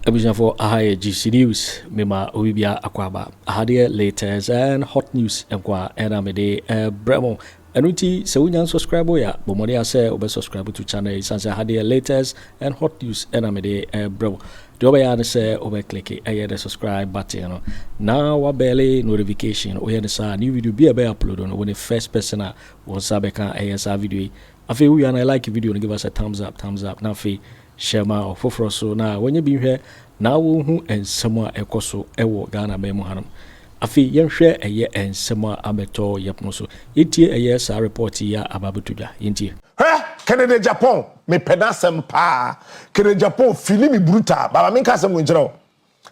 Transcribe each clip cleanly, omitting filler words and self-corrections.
Ebijan for GC News, Mima Ubibia Akwaba, Ahadia latest and hot news, and Enamede Bremo. And we so we subscribe ya, but Modia say obe subscribe to channel Sansa Hadia latest and hot news Enamede Bremo. The other say obe click the subscribe button. Now what barely notification or the new video be upload on when the first person was Sabeka ASR video. I feel we and I like the video and give us a thumbs up. Now share my Ato Forson na when you be here now who and someone ekoso ewo Ghana be mu hanum afi yen hwe eye en someone abeto yepno so etie eye sa report ya ababutuja yentie Kennedy Agyapong me pedasem pa Kennedy Agyapong filimi brutal baba me nka sem nkyerɛ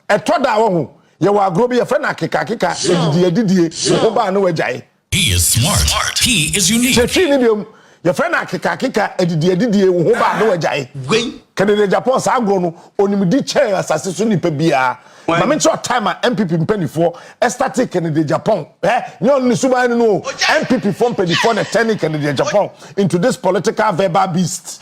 eto da wo ho ye wa agro bi ye fa na keka edidie ho ba na wagyae. He is smart. He is unique. Chechi ni biom ye fa na keka edidie ho ba na wagyae. Kennedy Agyapong sa agro no onimdi chair asase so nipa bia ma me ncho time MPP mpanifo estate Kennedy Agyapong nyon ni suban no MPP form mpanifo na turning Kennedy Agyapong into this political verbal beast.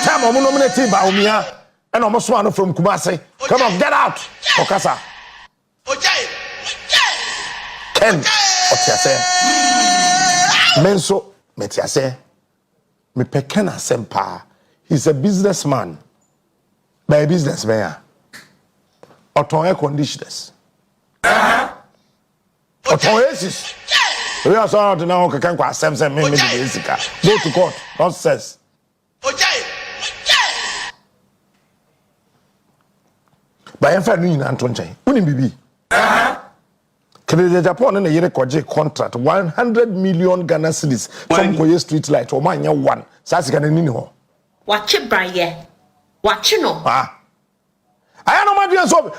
Time omo nominate Bawumia and omo so ano from Kumasi. Come on, get out. Okasa. Ken Ofori Atta. Menso metiase. Me pekena sempa. He's a businessman. By a businessman. Oton air conditioners. Oton aces. We are sorry now can kwa sem me go to court. Nonsense. By en fa nu nyina nto nchen. Unim bibi. Kennedy Agyapong na yere kwaje contract 100 million Ghana cedis from Koye street light o manya one. Sa sika na nini ho. Wache braye. Wache no. I know my dear so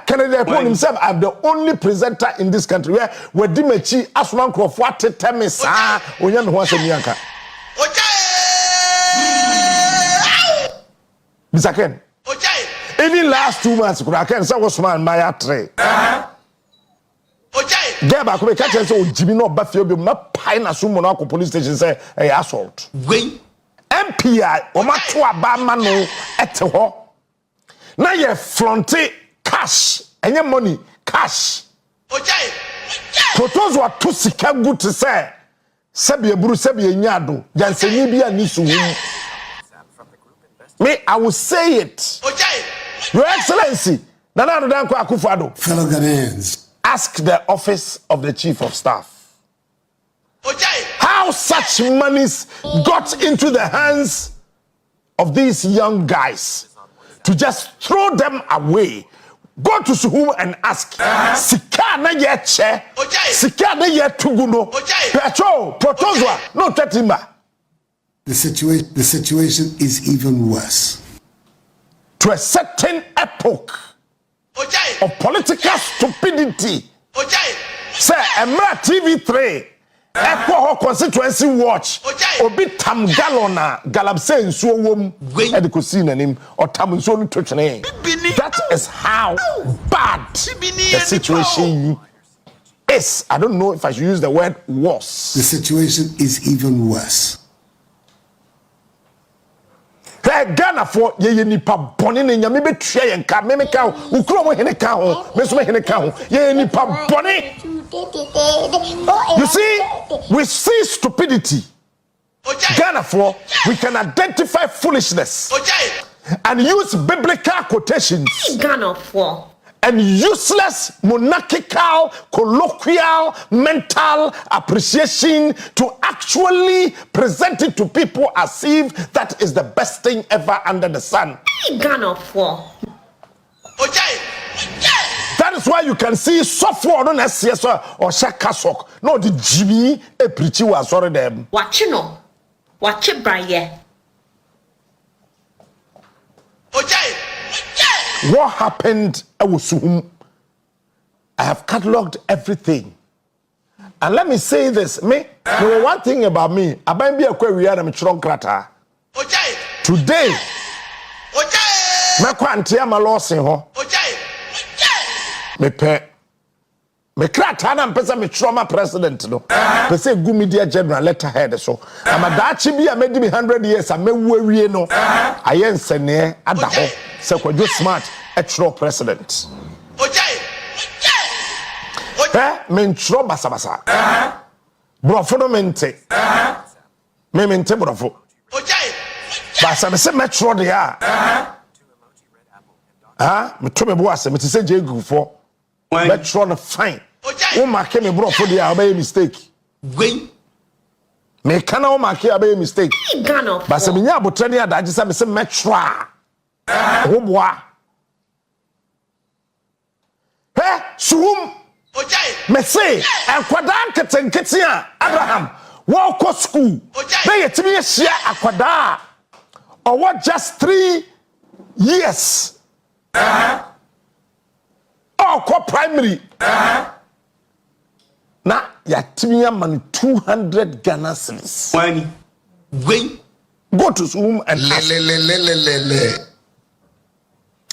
Kennedy Agyapong himself I'm the only presenter in this country where Dimechi Asman Krofo atete sa onya me ho asemi anka. Bisaken. Even last 2 months I can say was man my atre. Gaba ko be catch say o jibi no ba fie bi ma pai na so mo na ko police station say assault. MPI o ma to aba ma no ete ho. Na ye fronte cash, enye money cash. Photos wa to sika good to say. Sebi eburu sebi enyado. Janseni bia ni suhu. Me I will say it. Your Excellency, Nana Danko Akufo Addo. Fellow Ghanaians, ask the office of the Chief of Staff how such monies got into the hands of these young guys to just throw them away. Go to Suhum and ask. Sika na ye che, sika na ye tuguno. Petro, protozwa, no tetimba. the situation is even worse. To a certain epoch of political stupidity. Say, Emra TV3, Echo constituency watch, Obi Tam Galona, galamsey nsuo wom, edikosi him or tam nsuo no twetwene. That is how bad the situation is. I don't know if I should use the word worse. The situation is even worse. Ghana for ye nipa boni ne nyame betua ye nka me ka ukuro mo hene ka ho me so me hene ka ho ye nipa boni. You see, we see stupidity. Ghana for we can identify foolishness and use biblical quotations. Ghana for and useless monarchical, colloquial, mental appreciation to actually present it to people as if that is the best thing ever under the sun. Ghana for. That is why you can see software on SCS or Shakasok. No, the GB a preachy was sorry them. Watch no. Watch it, Braye. What happened? I have cataloged everything. And let me say this. One thing about me, I might be a query and I'm krata. Today, me kwantia ma loss ho. Me pe me krata na mpesa me trauma president no pese gu media general letterhead so amadachi bi a medi me 100 years a mewu awie no ayensene ada ho se Kwadwo smart e tro president men tro basabasa brofo no mente me mente brofo basa me se metro de a me to me bo ase me se je gufo metro no fine wo make me brofo de a obey mistake me kana wo make obey mistake basa me nya abotre ne adaje se me se metro a wo boa suhum me say akwada nketenkete a Abraham wo ko school be yetimi ye hia akwada or what just 3 years ko primary na yatimi ya man 200 Ghana cedis go to school and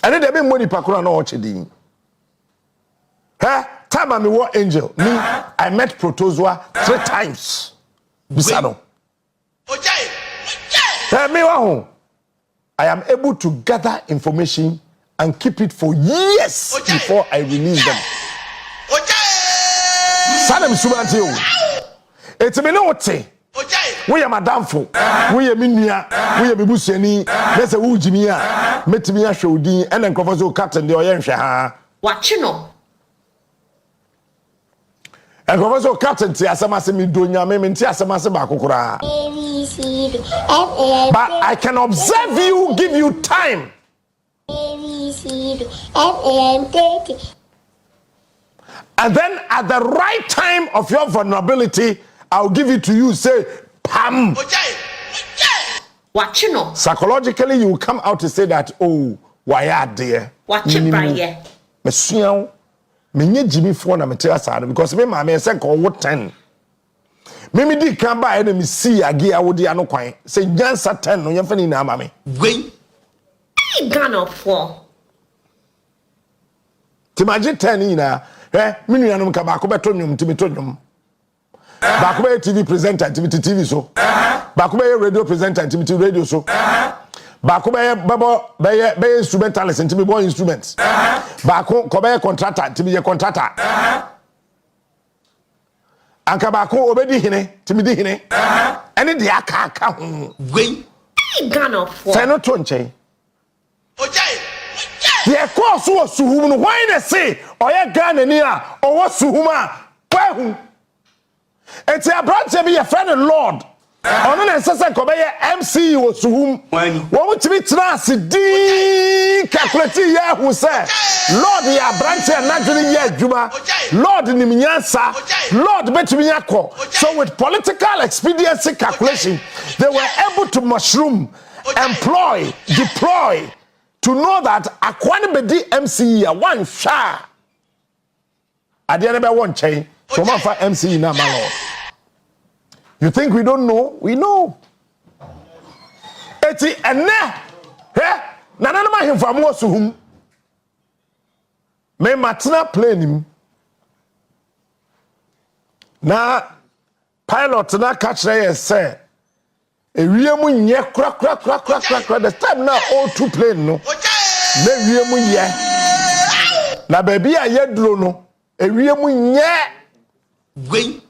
and they be money pakura na ochedi time I'm a war angel me I met Protozoa 3 times bisano me wa I am able to gather information and keep it for years before I release them. Sanem subanti o. Etime no wote. We are madamfo. We are minua. We are bibusuani. Na se wo jimi a metimi ahwe odin ene nkofo so captain de oyenhwe ha. Wachi no. Nkofo so captain ti asemase mi do nyame me nti asemase ba kokora. But I can observe you, give you time. And then at the right time of your vulnerability, I'll give it to you. Say, Pam. Watch no. Psychologically, you will come out to say that, oh, why are there? Watch it, Brian. Monsieur, me Jimmy phone na me tell us because me mama say call what 10. Me di kan ba ene me see agi awodi ano kwan. Say jansa 10 no yemfa ni na mama. Gwen. Ghana for. Imagine 10 ni na. Me nuanom ka ba ko beto nwum timi to nwum. Ba ko be TV presenter timi TV so. Ba ko be radio presenter timi radio so. Ba ko be instrumentalist timi boy instruments. Ba ko be contractor timi ye contractor. Anka ba ko obedi hine timi di hine. Ene de aka ho. Gwen. Ghana for. Say no to nchen. The course was suhum. Why they say, Oya Ghana near, or what suhuma? Where? It's a branch of your friend and Lord. On an assassin, MC was suhum. What would be transi? Calculate ya who said, Lord, ya branch and naturally ya Juba, Lord Nimiansa, Lord Betumiako. So with political expediency calculation, they were able to mushroom, employ, deploy. To know that Akwani Bedi MC one sha. Ade na be one chain. So man for MC na my lord. You think we don't know? We know. Eti ene na na ma hemfa mo suhum. Me matna plane him. Na pilot na catch dey say ewiemu nye kra the time na all two plane no na ewiemu nye na baby a yedro no ewiemu nye gwen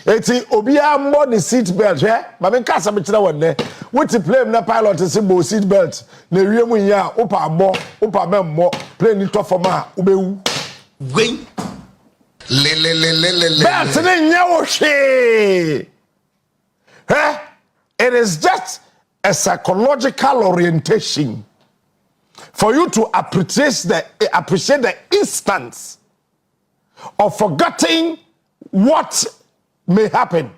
eti obi a mo ni seat belt ba me kasa be kira wonne wuti plane na pilot se bo seat belt na ewiemu nye a opa memmo plane ni to form a obewu gwen le belt ni nye wo hwe it is just a psychological orientation for you to appreciate the instance of forgetting what may happen.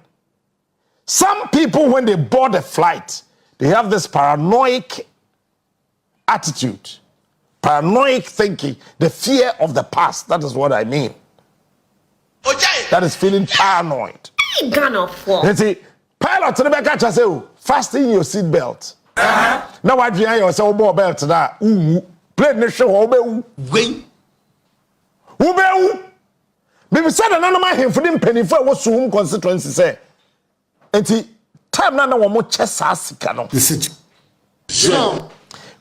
Some people, when they board a flight, they have this paranoid attitude, paranoid thinking, the fear of the past. That is what I mean. That is feeling paranoid. You see, pilot to the back at say, fasten your seat belt. Now what you say obo belt na plane ne hwe obewu gwen obewu Bibi said another man him for them penny for what Suhum constituency say. And time na wo mo chesa sika no. The situation. Sure.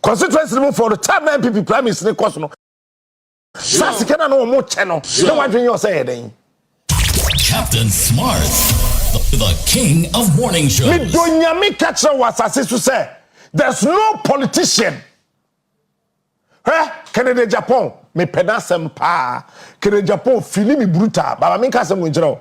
Constituency for the time na MPP prime minister cost no. Sasika na wo mo che no. No one dream you say then. Captain Smart, the king of morning shows. Me donya me catch was to say there's no politician. Kennedy Agyapong me pedasem pa. Kennedy Agyapong fili mi bruta. Baba me kasem wo njira o.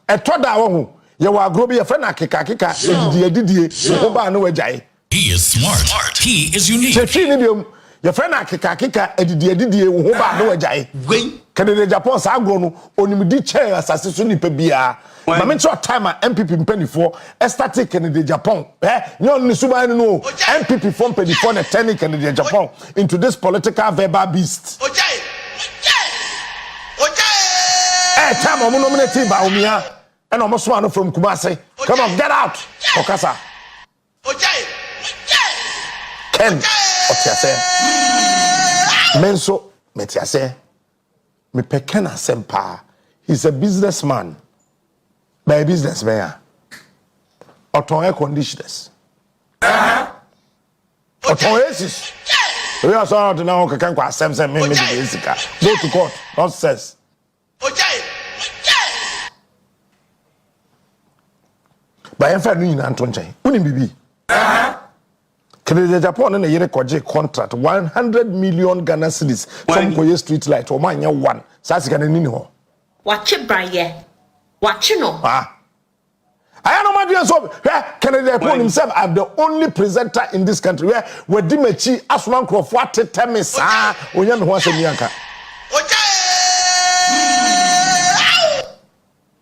Eto da wo ho. Ye wa agro be ye fe na keka edidie wo ba no wagyae. He is smart. He is unique. Chefi ni biom ye fe na keka edidie wo ba no wagyae. Kennedy Agyapong sa agro no onimdi che asase so nipa bia. Ma me cho time MPP mpanifo start Kennedy Agyapong nyon ni suban no MPP for mpanifo na turn Kennedy Agyapong into this political verbal beast. Time omo nominate Bawumia and omo so no from Kumasi. Come on, get out. Okasa. Ken Ofori Atta. Menso metiase. Me pekena sempa. He's a businessman. By a businessman. Oton air conditioners. Oton aces. We are sorry to know can kwa sem me the go to court. Nonsense. By en fa nu na nto nchen. Uni bibi. Kennedy Agyapong na yere koje contract 100 million Ghana cedis from Koye street light o manya one. Sa sika na nini ho. Wache braye. Wache no. I am not doing so. Kennedy Agyapong himself, I'm the only presenter in this country where Dimechi Asman Crawford tell me, sir, Oyan wants a Mianka.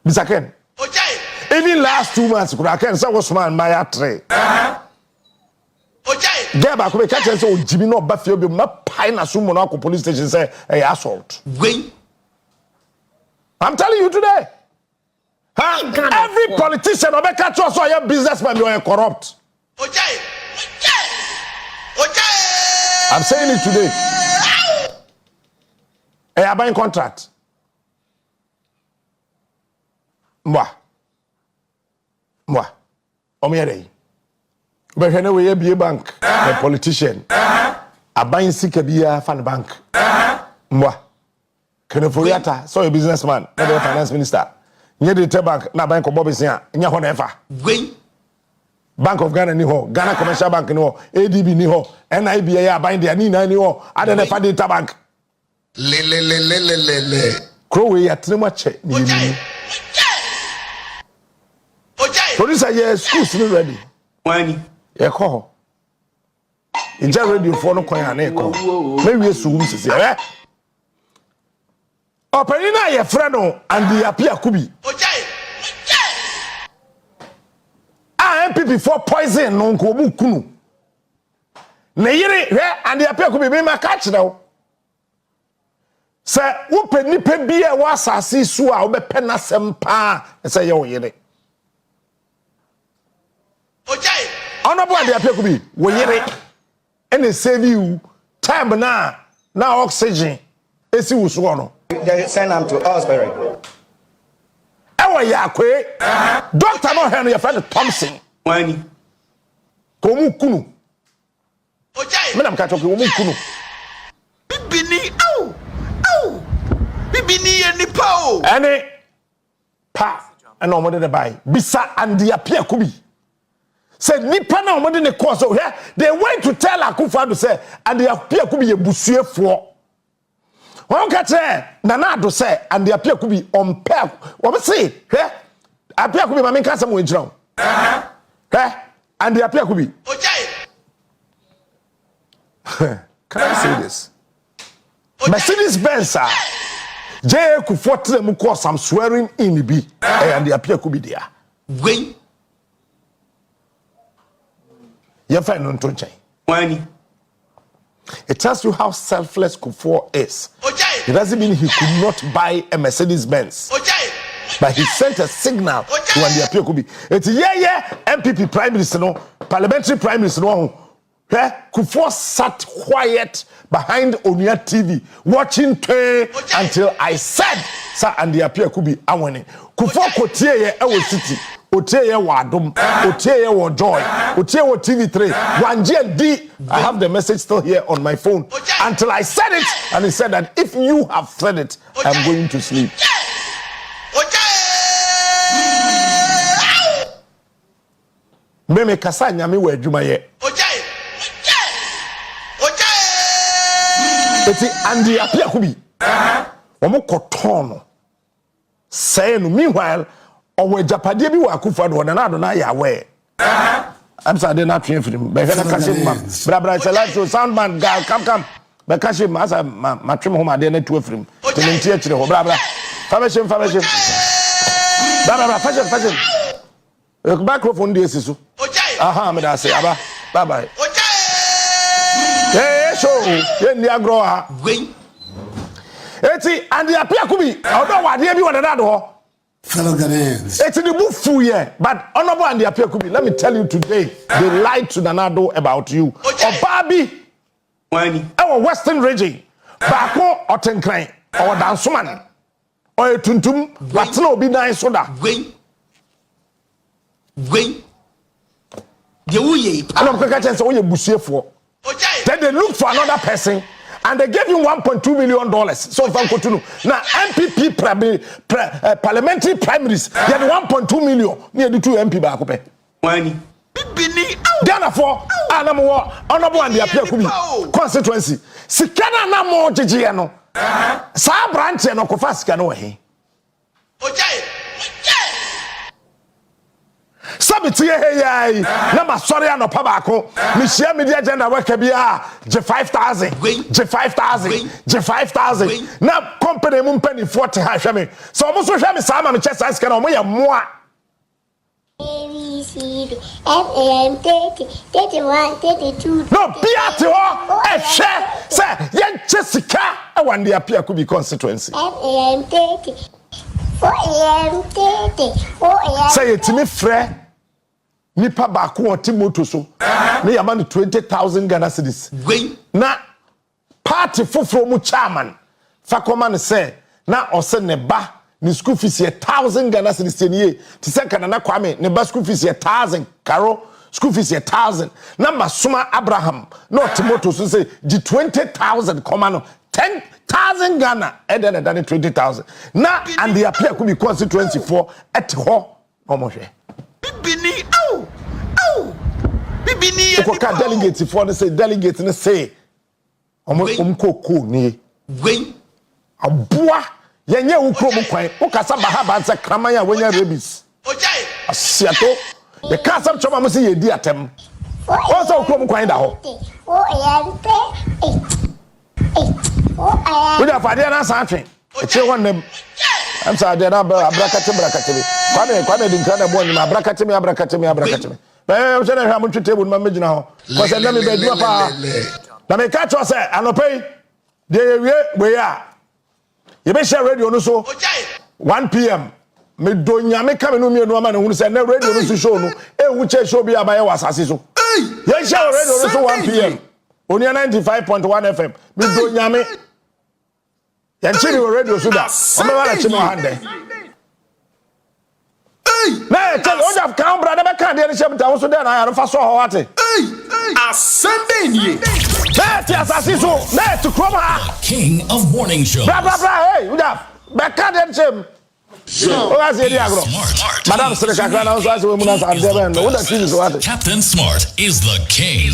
Mr. Ken. Even last 2 months, I can say was man my tray. Gabby, I could catch and say, Jimmy, no, but you'll be my pine as soon as police station say, a assault. I'm telling you today. Every politician or catch us or your businessman you are corrupt. I'm saying it today. Hey, I'm buying contract. Moi. Omiyere. But anyway, be a bank, a politician. A buying Sikabia fan bank. Moi. Ken Ofori Atta, so a businessman, not a finance minister. Nye the bank na bank of Bobby Sia, nya ho nefa. Bank of Ghana ni ho, Ghana Commercial Bank ni ho, ADB ni ho, NIBA ya bind their ni na ni ho, ada nefa data bank. Le. Crowe ya trema che ni ni. Producer ye schools ni ready. Wani. Ye ko. Inja radio for no kwan na e ko. Me wie suwum sisi eh. Operina ye freno and the apia kubi. MPP for poison no ko mu kunu. Na yire and the apia kubi be ma catch now. Say wo pe nipa bia wa asase su a wo be pena sempa say ye wo yire. Honorable and the apia kubi wo yire and save you time na oxygen esi wo so no. They send them to us, Barry. Ewa yakwe. Doctor no hen your friend Thompson. Wani. Komu kunu. Me nam ka toke komu kunu. Bibini au. Bibini eni pa o. Ene pa and omode de buy. Bisa and the apia kubi. Said nipa na omode ne course so here they went to tell Akufo Addo say and the apia kubi ye busuefo. One catch Nana Addo say and the appear could be on pair. What we say? Appear could be my case mo njira. And the appear could be. Can I say this? Mercedes Benz J Kufotre mu cause some swearing in be and the appear could be there. Wait. You find on tonche. Wani. It tells you how selfless Kufuor is. It doesn't mean he could not buy a Mercedes Benz. But he sent a signal to Andy Appiah Kubi. It's MPP Prime Minister no, Parliamentary Prime Minister no. Kufuor sat quiet behind Net2 TV watching until I said sa and the appear could be awene kufo kotie ye e wo city otie ye wo adom otie ye wo joy otie wo TV3 1GD. I have the message still here on my phone until I said it, and he said that if you have said it, I'm going to sleep. Meme kasa nyame wo adwuma ye eti andi apia kubi omo kotono say no. Meanwhile owo japade bi wa Akufo Addo na do na ya we I'm sorry they not train for him be na kase mam bra so sound man guy come be kase ma asa ma twem ho ma de na tu afrim te nti akire ho bra fa be shem bra fashion microphone dey sisu aha me da say aba bye bye show ye ni agro ha eti and the apia kubi odo wade bi wona dado ho fellow Ghanaians. Eti the bufu here but honorable and the apia kubi, let me tell you today they lied to Nanado about you Obabi Wani our western region baako otenkran or dansoman or tuntum batna obi dan soda gwen de wuye and I'm going to say we busuefo. Then they look for another person and they gave him $1.2 million. So if I'm continuing now, MPP parliamentary primaries, they had 1.2 million near the 2 MP back. Wani Therefore, honorable and the appeal constituency. Sikana na mo jijiano. Sa branch no kofa sikana we. Sabiti hey na ma sorry anopa baako me share media agenda work bia je 5000 na company mu mpani 40 ha hwe me so mo so hwe me sa ma me chest size kana mo ye moa ABCD FAM 30 31 32 no bia te ho e hwe se ye Jessica e wan dey appear could be constituency FAM 30 4AM 30 4AM say yetimi frɛ nipa baako o timoto so me yama no 20,000 Ghana cedis na party foforo mu chairman fa command say na ose ne ba ni school fees 1,000 Ghana cedis nie ti se kana na kwame ne ba school fees 1,000 karo school fees 1,000 na masoma Abraham no timoto so say di 20,000 command 10,000 Ghana and then 20,000 na and the appear could be constituency for at ho omohwe Bibini Bibini Okoka delegate for the say delegate ne say omkoko ni gwen aboa yenye ukro mu kwan okasa bahaba se kraman ya wenya rabies asiato the kasam choma mo say yedi atem o say ukro mu kwan da ho 4AM 8 we da fade na sanatwe e che wonnem I'm sorry there abrakate kwame di nkra na bo ni abrakate me I'm saying I'm to table my major now. Because let me be do pa. Na me catch us anopai. Dey we are. You be share radio no so 1 p.m. Me do nyame ka me no mienu ama na hunu say na radio no so show no. E hu che show bi abaye wasase so. You share radio no so 1 p.m. Oni 95.1 FM. Me do nyame. Yan chiri radio so da. O me wala chimo hande. Na tell you have come brother be kan dey share ta so dey na ya fa so ho ate. Asante nie. Na ti asase so na to come ha. King of morning shows. Bra hey you have be kan dey share. O ga se dey agro. Madam Sirika na so ase we mu na sa dey ben. What that is so ate. Captain Smart is the king.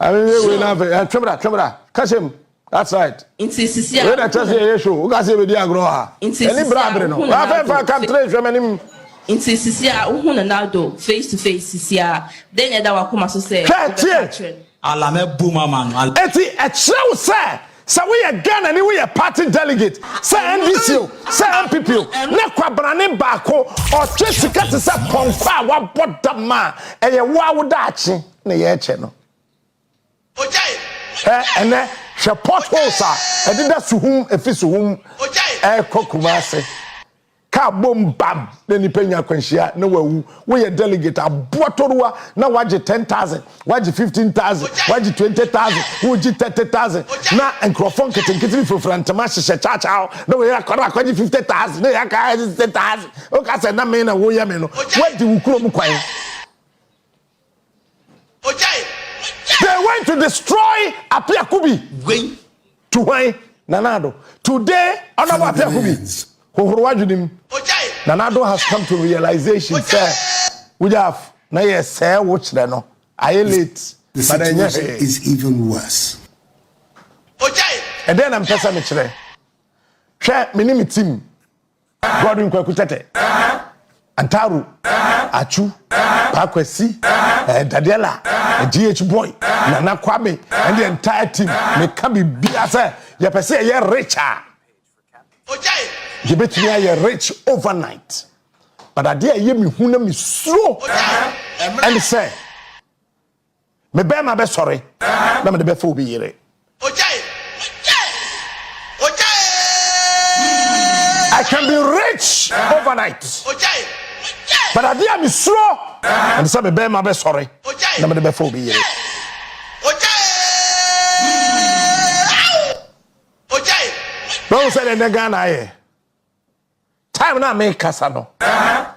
I mean we na Tróuble. Catch him. That's right. Inti sisia. We na trust ye show. O ga se be dey agro ha. Any brabre no. Wa fa come trade hwe manim. Inti sisia uhu na nado face to face sisia. Then ya da wakoma so say. alame buma man eti e chew say we are Ghana ni we are party delegate say NDC say MPP na kwabrane baako o twesika te say ponkwa wa bodama eye wa wodachi na ye eche no ene hwe potholes a edida suhum efisuhum kokuma ase ka bom bam na ni penya kwanhia na wawu we ye delegate abotorua na waje 10,000 waje 15,000 waje 20,000 waje 30,000 na enkrofon ketenketiri frofrantama hyehyɛ chacha na we akora 50,000 na yaka 60,000 o ka se na me na wo ya me no wadi wukuro mu kwan. They went to destroy Apiakubi. To why? Nanado. Today, Honorable Apiakubi. Nanado has come to realization. Sir, we have na yes, sir, watch that no. I late. The situation is even worse. And then I'm person me chile. Share me name team. Godwin Kweku Tete. Antaru, Achu, Pakwesi, Dadiela, GH Boy, Nana Kwame, and the entire team. Me can be biasa. You per se you're richer. You bet me you're rich overnight. But I dare you me who me slow. And say, me bear my best sorry. Let me the best for be here. I can be rich overnight. But I dare me slow. And say me bear my best sorry. Let me the best for be here. Don't say the Ghana. Time now make Kasano.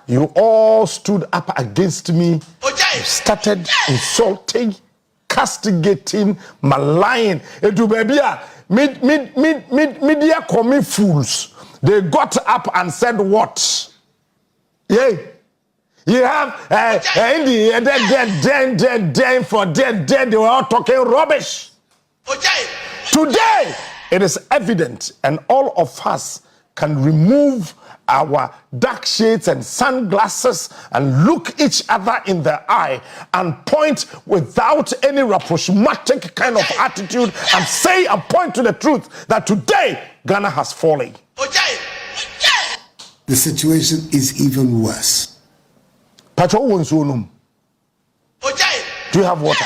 You all stood up against me. You started insulting, castigating, maligning. Edu babia media commit fools. They got up and said what? Yeah. You have dead for dead. They were all talking rubbish. Today, it is evident, and all of us can remove our dark shades and sunglasses and look each other in the eye and point without any rapprochematic kind of attitude and say and point to the truth that today Ghana has fallen. The situation is even worse. Do you have water?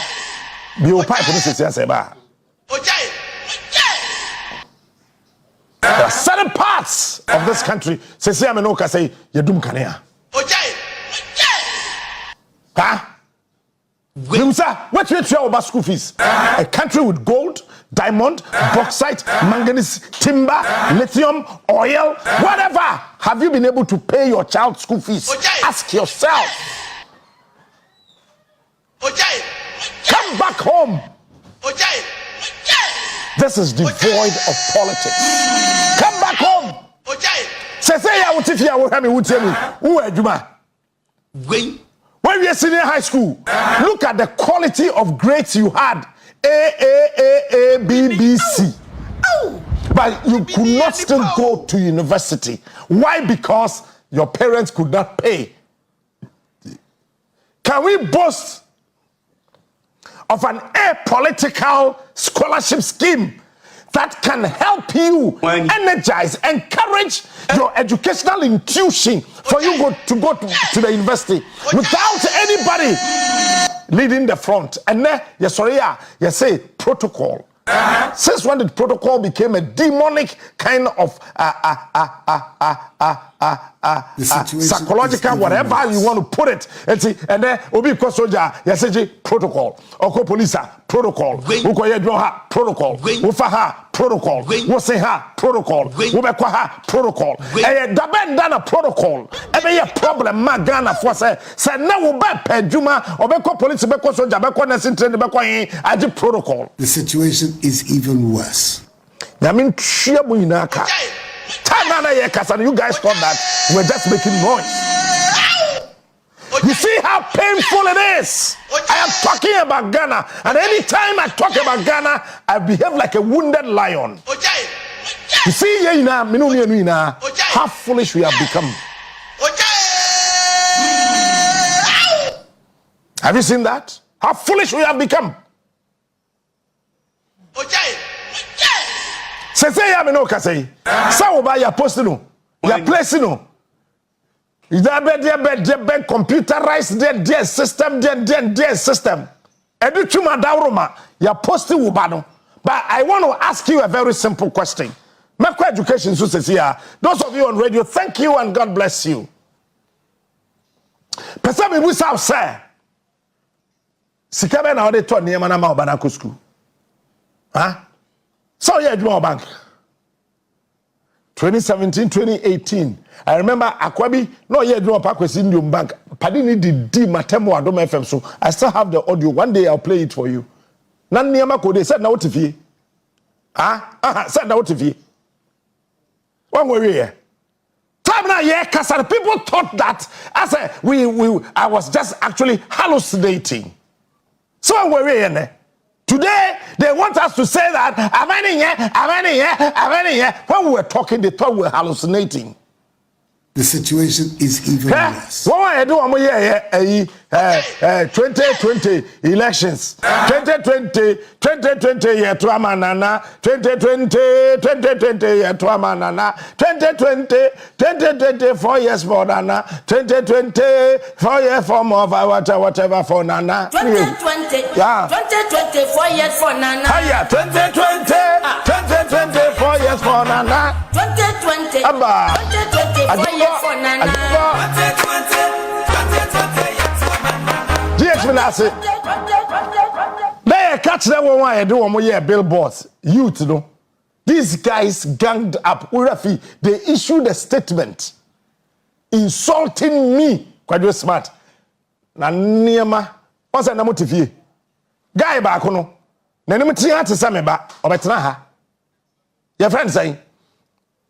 There are certain parts of this country. Say, Yadum Kanea. What you tell about school fees? A country with gold, diamond, bauxite, manganese, timber, lithium, oil, whatever. Have you been able to pay your child's school fees? Ask yourself. Come back home. This is devoid of politics. Come back home. Say, when we are senior high school, look at the quality of grades you had. A, B, B, C. But you could not still go to university. Why? Because your parents could not pay. Can we boast of an apolitical scholarship scheme that can help you energize, encourage your educational intuition for you to go to the university without anybody leading the front? And then, yes, say protocol. Since when did protocol became a demonic kind of psychological, whatever you want to put it? And then Obi Soldier, yes, protocol. Oko police, protocol. Uko protocol. Ufaha, protocol. Woseha, protocol. Ubekwaha, protocol. Daben dana protocol. Ebe ye problem ma Ghana for say na wo ba pedjuma obeko police beko soldier beko nursing train beko yin aji protocol. The situation is even worse. You guys thought that we're just making noise. You see how painful it is. I am talking about Ghana, and anytime I talk about Ghana, I behave like a wounded lion. You see, how foolish we have become. Have you seen that? How foolish we have become. Say ya me no ka say. Sa oba ya post no. Ya place no. Is that be computerized their system their system. Edu tuma dawroma ya post wo ba no. But I want to ask you a very simple question. Macro education so says here. Those of you on radio, thank you and God bless you. Person we south say. Sikabe na ode to niam na ma obanako school. Huh? So yeah, do bank. 2017, 2018. I remember Akwabi, no yeah, do Pakwesi Indian Bank. Padini did D Matemo Adom FM. So I still have the audio. One day I'll play it for you. Nan niama ko de said na TV. Said na TV. One way here. Time now, yeah, because people thought that I was just actually hallucinating. So one way here. Today, they want us to say that I'm in here. When we were talking, they thought we were hallucinating. The situation is even worse. What I do, 2020 elections. 2020 year to Amanana. 2020 year to Amanana. 2020 4 years for Nana. 2020 4 years for more whatever for Nana. 2020. Yeah. 2020 4 years for Nana. Yeah. 2020 4 years for Nana. 2020. 2020 4 years. For Nana. GH Minase. They catch that one I do on my billboards. Youth, no. These guys ganged up. They issued a statement insulting me. Quite smart. Na niema. What's that motive? Guy back no. Na nemu tia te Sammy ba. Obetena ha. Your friend saying.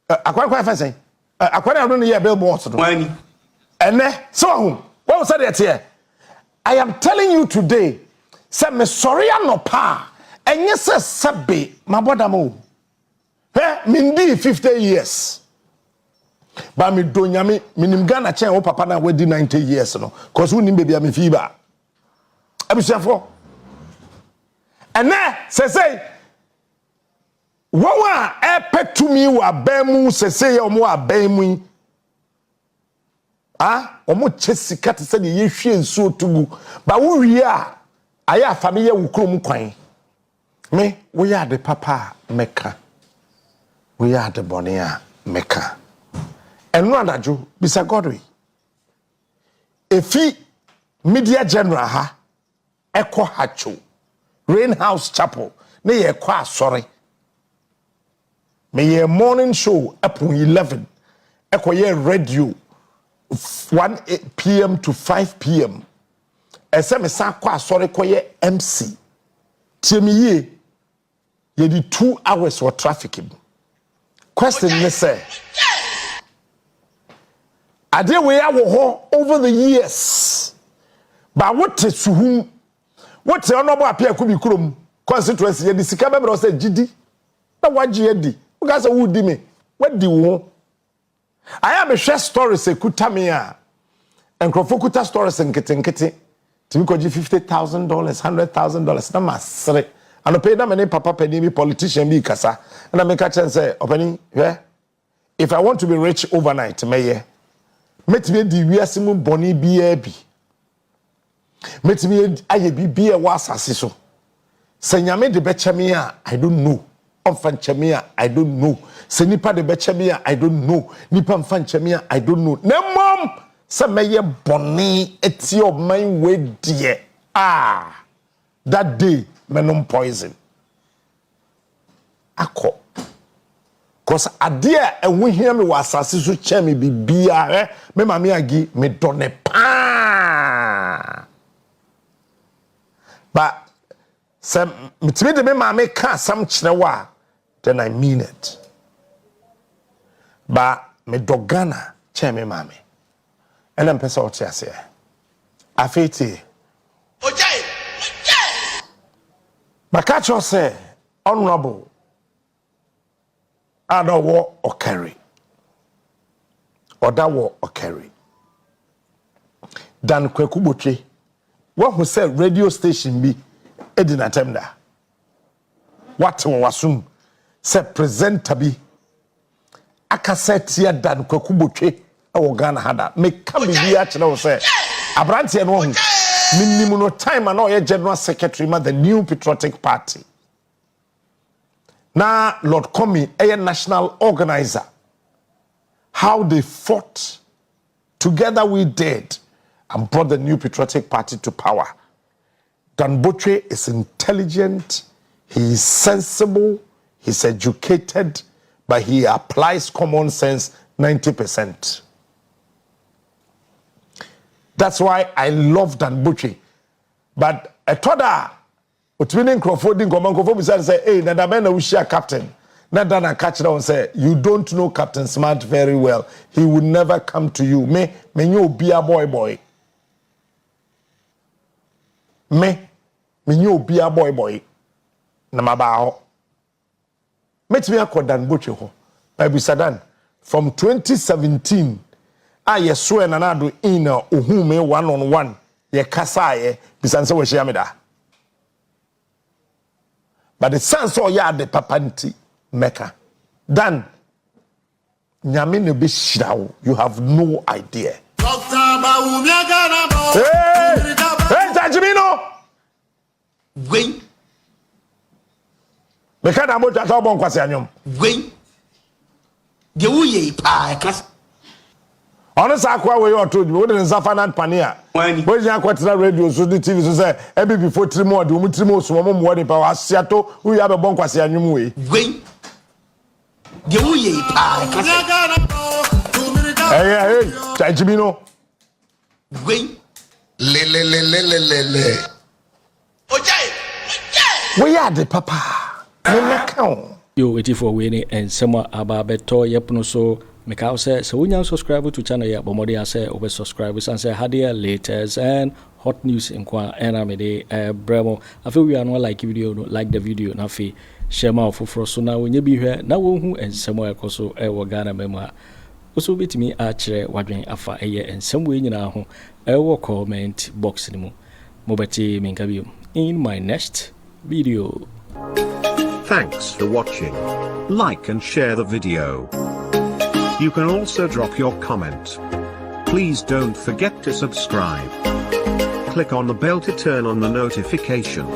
Akwa friend saying. According to the billboards, and so what was that here? I am telling you today, say me sorry no pa, and yes, sabi my brother mo. Mindi 50 years. But me do nyame minim Ghana chen o papa na wedi 90 years no, cause who nim baby am fiba. Abusiafo. And say Wawa to me wa bemu sese omo abemu omo chesika te se ye hwe nso tugu ba wo wie a aya family wo krom kwan me we are the papa meka we are the bonia meka enu adajo bisa godwe efi media general ha ekọ hacho rain house chapel ne ye ekọ asore. May a morning show upon 11. Ekoye radio 1 p.m. to 5 p.m. Eseme sa kwa sorry koye MC. Tiemiye ye di 2 hours for trafficking. Question me say. Ade we awo over the years. But what suhum what onobo apia ku bi kurom constituency ye di sika be bro say gidi na waji edi. Because who di me? What do you want? I am a share stories ekuta me a. Enkrofo kuta stories nkete. Timi koji $50,000, $100,000 na masre. Ano pay na me papa peni bi politician bi kasa. Na me ka chen say, openi, if I want to be rich overnight, me metimi di wiase mu boni bia bi. Metimi aye bi bia wa asase so. Se nyame de beche me a, I don't know. Mfanchemia, I don't know. Se nipa de bechemia, I don't know. Nipa mfanchemia, I don't know. Ne mom, se meye boni eti of my way dear. That day, menom poison. Ako. Cause adia and we hear me was asasisu chemi bibia me mami agi me done pa. But some mitimi de me mami ka some chinewa. Then I mean it. But me dogana che me mami. And I'm pesa oche ase. Afeti. Ojai. Makacho say honorable Ado Okere. Odawo Okere. Dan Kweku Boche. What who said radio station be Edina Temda. What wasum se presenter bi akasetia Dan Kweku Boche e wo Ghana hada me ka bi a kire wo say abrante no hu minimum no time na o general secretary ma the New Patriotic Party na Lord Comey a national organizer. How they fought together we did and brought the New Patriotic Party to power. Dan Botwe is intelligent, he is sensible, he's educated, but he applies common sense 90%. That's why I love Dan Botwe. But a toda, utwini Crawford Nkoman say, hey, Nadamena Ushia captain. Nadana catch down say, you don't know Captain Smart very well. He would never come to you. Me you be a boy. Me you be a boy. Na mabao. Met me akọ Dan Botwe ho. Bible Sadan from 2017 I swear na do in ohume one-on-one ye kasa ye bisanse we hia me da. But the sense of ya the papanti meka. Dan nyame ne be shirawo. You have no idea. Dr. Bawumia Campaign. Hey, Tajimino. Wait. Meka na mo twa bon kwase anyom. Wait. The uye pa kas. Honest akwa we you told you we didn't suffer that pania. When you kwatira radio so the TV so say e be before 3 more do 3 more so mo dey pa asiato we have a bon kwase anyom we. Wait. The uye pa kas. Hey, Tajimino. Wait. Le. Ojai. We are the papa. Me meka. Yo, waiting for winning and summer about beto yepno so make say so when you subscribe to channel ya bomodi say over subscribers and say hadia latest and hot news in kwa enamede bremo. I feel we are not like video no like the video na fi share ma ofofro so na when you be here na wo hu ensemo ekoso wo Ghana mema also bitimi achere wadwen afa eye ensemo we nyina ho wo comment box ni mu mobeti minkabium in my next video. Thanks for watching. Like and share the video. You can also drop your comment. Please don't forget to subscribe. Click on the bell to turn on the notification.